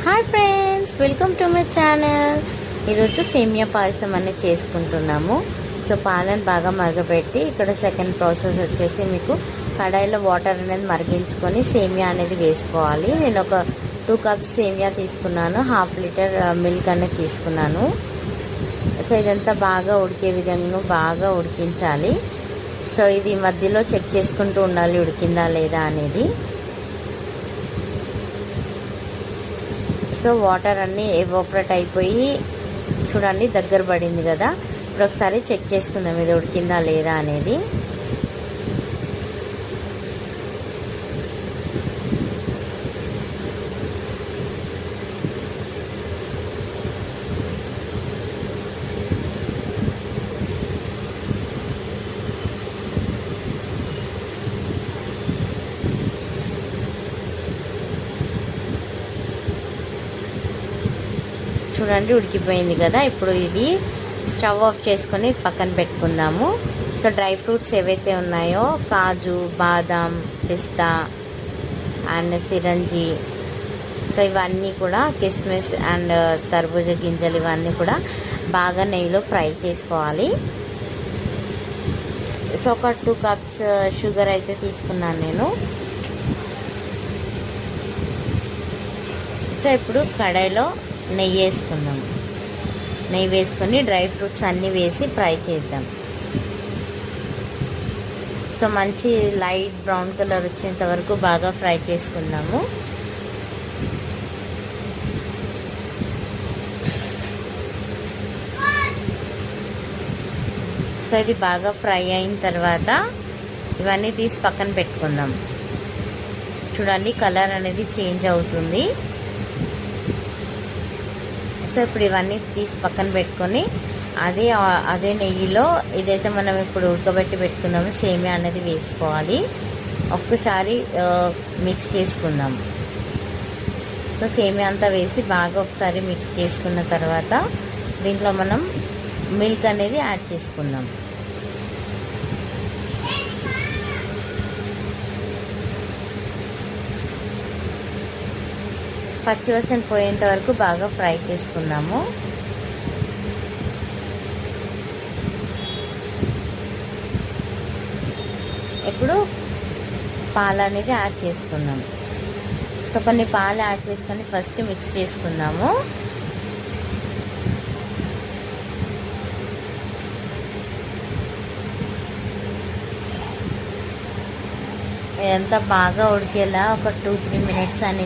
Hi friends, welcome to my channel. ఈరోజు సేమియా పాయసం అనేది చేసుకుంటున్నాము. సో పాలను బాగా మరగపెట్టి ఇక్కడ సెకండ్ ప్రాసెస్ వచ్చేసి మీకు కడాయిలో వాటర్ అనేది మరిగించుకొని సేమియా అనేది వేసుకోవాలి. నేను ఒక 2 కప్స్ సేమియా తీసుకున్నాను, 1/2 లీటర్ మిల్క్ అనేది తీసుకున్నాను. సో ఇదంతా బాగా ఉడికే విధంగా బాగా ఉడికించాలి. సో ఇది మధ్యలో చెక్ చేసుకుంటూ ఉండాలి ఉడికిందా లేదా అనేది. సో వాటర్ అన్నీ ఎవాపరేట్ అయిపోయి చూడండి దగ్గర పడింది కదా. ఇప్పుడు ఒకసారి చెక్ చేసుకుందాం ఇది ఉడికిందా లేదా అనేది. చూడండి ఉడికిపోయింది కదా. ఇప్పుడు ఇది స్టవ్ ఆఫ్ చేసుకొని పక్కన పెట్టుకుందాము. సో డ్రై ఫ్రూట్స్ ఏవైతే ఉన్నాయో కాజు, బాదాం, పిస్తా అండ్ సిరంజి, సో ఇవన్నీ కూడా కిస్మిస్ అండ్ తర్బూజ గింజలు ఇవన్నీ కూడా బాగా నెయ్యిలో ఫ్రై చేసుకోవాలి. సో ఒక 2 కప్స్ షుగర్ అయితే తీసుకున్నాను నేను. సో ఇప్పుడు కడాయిలో నెయ్యి వేసుకుందాం. నెయ్యి వేసుకొని డ్రై ఫ్రూట్స్ అన్నీ వేసి ఫ్రై చేద్దాం. సో మంచి లైట్ బ్రౌన్ కలర్ వచ్చేంత వరకు బాగా ఫ్రై చేసుకుందాము. సో ఇది బాగా ఫ్రై అయిన తర్వాత ఇవన్నీ తీసి పక్కన పెట్టుకుందాం. చూడండి కలర్ అనేది చేంజ్ అవుతుంది. సో ఇప్పుడు ఇవన్నీ తీసి పక్కన పెట్టుకొని అదే నెయ్యిలో ఇదైతే మనం ఇప్పుడు ఉడకబెట్టి పెట్టుకున్నాము సేమియా అనేది వేసుకోవాలి. ఒక్కసారి మిక్స్ చేసుకుందాం. సో సేమియా అంతా వేసి బాగా ఒకసారి మిక్స్ చేసుకున్న తర్వాత దీంట్లో మనం మిల్క్ అనేది యాడ్ చేసుకుందాం. పచ్చివాసన పోయేంత వరకు బాగా ఫ్రై చేసుకుందాము. ఇప్పుడు పాలు అనేది యాడ్ చేసుకుందాం. సో కొన్ని పాలు యాడ్ చేసుకొని ఫస్ట్ మిక్స్ చేసుకుందాము. ఇదంతా బాగా ఉడికేలా ఒక 2-3 మినిట్స్ అనేది